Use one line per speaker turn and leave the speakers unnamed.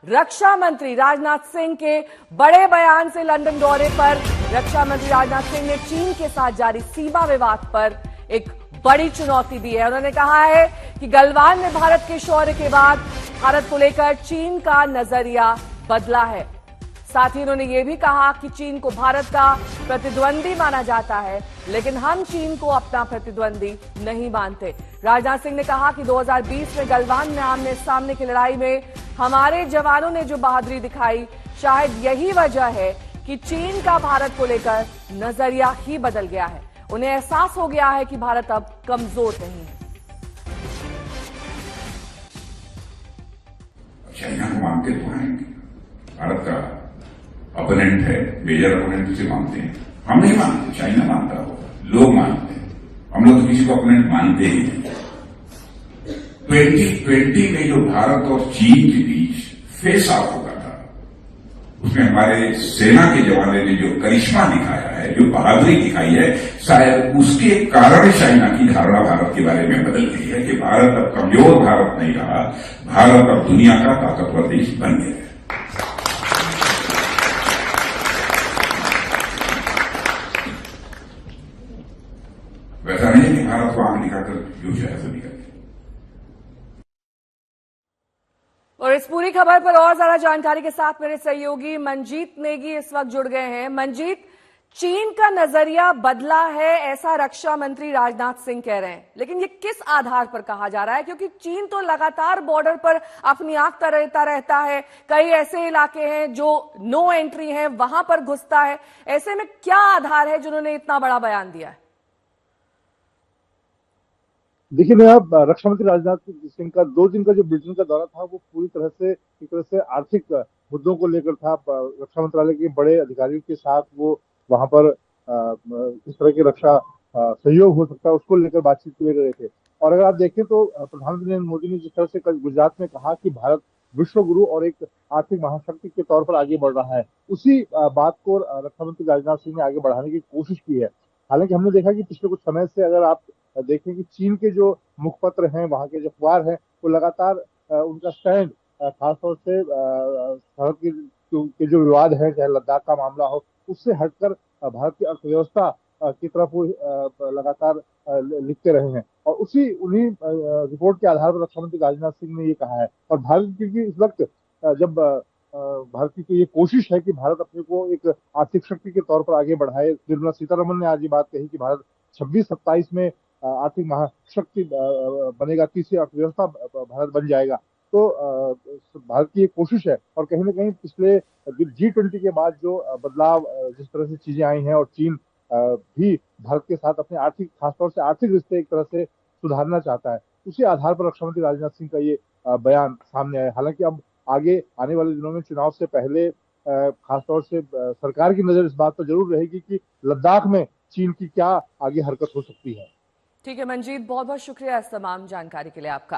रक्षा मंत्री राजनाथ सिंह के बड़े बयान से लंदन दौरे पर रक्षा मंत्री राजनाथ सिंह ने चीन के साथ जारी सीमा विवाद पर एक बड़ी चुनौती दी है। उन्होंने कहा है कि गलवान में भारत के शौर्य के बाद भारत को लेकर चीन का नजरिया बदला है। साथ ही उन्होंने ये भी कहा कि चीन को भारत का प्रतिद्वंदी माना जाता है, लेकिन हम चीन को अपना प्रतिद्वंदी नहीं मानते। राजनाथ सिंह ने कहा कि 2020 में गलवान में आमने सामने की लड़ाई में हमारे जवानों ने जो बहादुरी दिखाई, शायद यही वजह है कि चीन का भारत को लेकर नजरिया ही बदल गया है। उन्हें एहसास हो गया है कि भारत अब कमजोर नहीं है।
चाइना को मानते तो हैं, भारत का अपोनेंट है, मेजर अपोनेंट उसे मानते हैं। हम नहीं मानते, चाइना मानता होगा, लोग मानते हैं। हम लोग तो किसी को अपोनेंट मानते ही नहीं। 2020 में जो भारत और चीन के बीच फेस ऑफ होगा था, उसमें हमारे सेना के जवानों ने जो करिश्मा दिखाया है, जो बहादुरी दिखाई है, शायद उसके कारण चाइना की धारणा भारत के बारे में बदल गई है कि भारत अब कमजोर भारत नहीं रहा, भारत अब दुनिया का ताकतवर देश बन गया है। वैसा नहीं कि भारत को आंख दिखाकर जो चाहे सो दिखाते।
और इस पूरी खबर पर और ज्यादा जानकारी के साथ मेरे सहयोगी मंजीत नेगी इस वक्त जुड़ गए हैं। मंजीत, चीन का नजरिया बदला है ऐसा रक्षा मंत्री राजनाथ सिंह कह रहे हैं, लेकिन ये किस आधार पर कहा जा रहा है? क्योंकि चीन तो लगातार बॉर्डर पर अपनी आंख तराता रहता है। कई ऐसे इलाके हैं जो नो एंट्री है, वहां पर घुसता है। ऐसे में क्या आधार है जिन्होंने इतना बड़ा बयान दिया है?
देखिए जनाब, रक्षा मंत्री राजनाथ सिंह का 2 दिन का जो ब्रिटेन का दौरा था वो पूरी तरह से एक तरह से आर्थिक मुद्दों को लेकर था। रक्षा मंत्रालय के बड़े अधिकारियों के साथ वो वहां पर इस तरह की रक्षा सहयोग हो सकता है उसको लेकर बातचीत कर रहे थे। और अगर आप देखें तो प्रधानमंत्री नरेंद्र मोदी ने जिस तरह से कल गुजरात में कहा कि भारत विश्व गुरु और एक आर्थिक महाशक्ति के तौर पर आगे बढ़ रहा है, उसी बात को रक्षा मंत्री राजनाथ सिंह ने आगे बढ़ाने की कोशिश की है। हालांकि हमने देखा कि पिछले कुछ समय से अगर आप देखें कि चीन के जो मुखपत्र हैं, वहां के जो अखबार हैं, वो लगातार उनका स्टैंड खासतौर से भारत के जो विवाद है, चाहे लद्दाख का मामला हो, उससे हटकर भारत की अर्थव्यवस्था की तरफ वो लगातार लिखते रहे हैं। और उन्हीं रिपोर्ट के आधार पर रक्षा मंत्री राजनाथ सिंह ने ये कहा है। और भारत क्योंकि इस वक्त जब भारत की तो ये कोशिश है कि भारत अपने को एक आर्थिक शक्ति के तौर पर आगे बढ़ाए। निर्मला सीतारमण ने आज ये बात कही कि भारत 26-27 में आर्थिक महाशक्ति बनेगा, तीसरी अर्थव्यवस्था भारत बन जाएगा। तो भारत की ये कोशिश है। और कहीं ना कहीं पिछले G20 के बाद जो बदलाव जिस तरह से चीजें आई हैं और चीन भी भारत के साथ अपने आर्थिक खासतौर से आर्थिक रिश्ते एक तरह से सुधारना चाहता है, उसी आधार पर रक्षा मंत्री राजनाथ सिंह का ये बयान सामने आया। हालांकि अब आगे आने वाले दिनों में चुनाव से पहले खासतौर से सरकार की नजर इस बात पर जरूर रहेगी कि लद्दाख में चीन की क्या आगे हरकत हो सकती है।
ठीक है मंजीत, बहुत बहुत शुक्रिया इस तमाम जानकारी के लिए आपका।